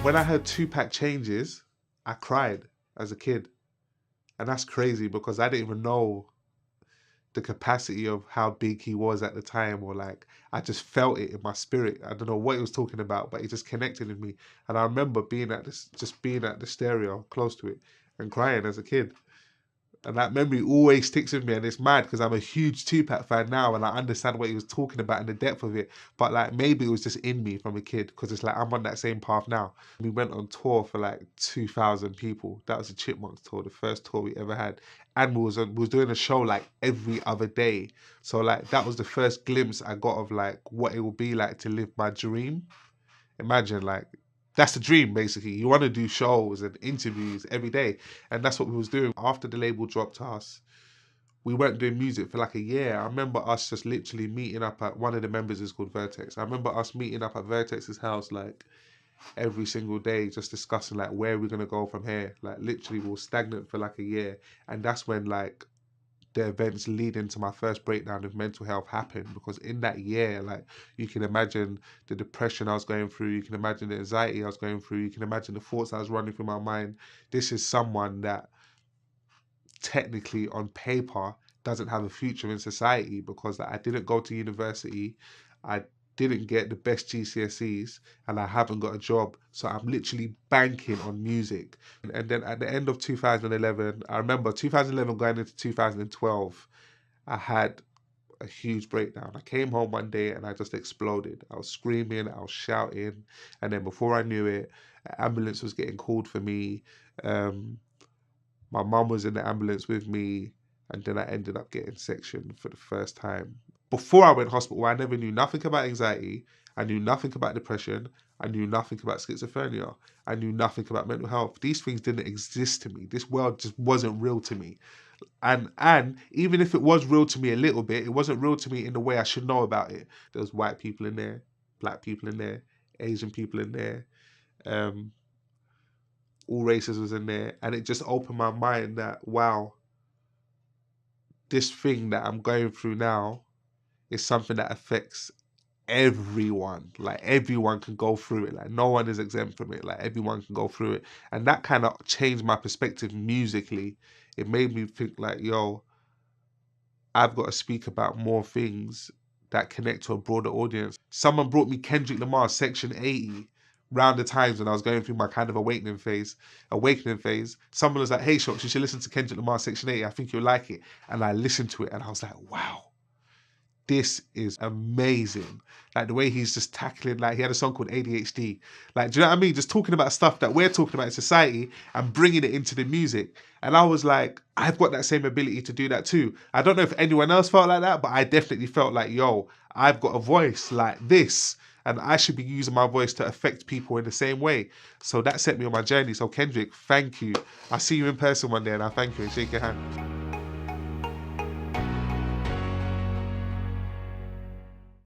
When I heard Tupac Changes, I cried as a kid. And that's crazy because I didn't even know the capacity of how big he was at the time, or like I just felt it in my spirit. I don't know what he was talking about, but it just connected with me. And I remember being at this, just being at the stereo close to it and crying as a kid. And that memory always sticks with me, and it's mad because I'm a huge Tupac fan now, and I understand what he was talking about and the depth of it. But like maybe it was just in me from a kid because it's like I'm on that same path now. We went on tour for like 2,000 people. That was a Chipmunks tour, the first tour we ever had, and we was doing a show like every other day. So like that was the first glimpse I got of like what it would be like to live my dream. Imagine like that's the dream basically. You want to do shows and interviews every day, and that's what we was doing. After the label dropped us, we weren't doing music for like a year. I remember us just literally meeting up at, one of the members is called Vertex. I remember us meeting up at Vertex's house like every single day, just discussing like where we're gonna go from here. Like literally we were stagnant for like a year, and that's when like the events leading to my first breakdown of mental health happened, because in that year, like you can imagine the depression I was going through, you can imagine the anxiety I was going through, you can imagine the thoughts I was running through my mind. This is someone that technically on paper doesn't have a future in society because like, I didn't go to university, I didn't get the best GCSEs, and I haven't got a job. So I'm literally banking on music. And then at the end of 2011, I remember 2011 going into 2012, I had a huge breakdown. I came home one day and I just exploded. I was screaming, I was shouting, and then before I knew it, an ambulance was getting called for me. Um, my mum was in the ambulance with me, and then I ended up getting sectioned for the first time. Before I went hospital, I never knew nothing about anxiety. I knew nothing about depression. I knew nothing about schizophrenia. I knew nothing about mental health. These things didn't exist to me. This world just wasn't real to me. And even if it was real to me a little bit, it wasn't real to me in the way I should know about it. There was white people in there, black people in there, Asian people in there. Um, all races was in there, and it just opened my mind that wow, this thing that I'm going through now is something that affects everyone. Like everyone can go through it. Like no one is exempt from it. Like everyone can go through it. And that kind of changed my perspective musically. It made me think like, yo, I've got to speak about more things that connect to a broader audience. Someone brought me Kendrick Lamar's Section 80 round the times when I was going through my kind of awakening phase. Someone was like, hey, Shocks, you should listen to Kendrick Lamar's Section 80. I think you'll like it. And I listened to it and I was like, wow, this is amazing. Like the way he's just tackling, like he had a song called ADHD. Like, do you know what I mean? Just talking about stuff that we're talking about in society and bringing it into the music. And I was like, I've got that same ability to do that too. I don't know if anyone else felt like that, but I definitely felt like, yo, I've got a voice like this, and I should be using my voice to affect people in the same way. So that set me on my journey. So Kendrick, thank you. I'll see you in person one day and I'll thank you and shake your hand.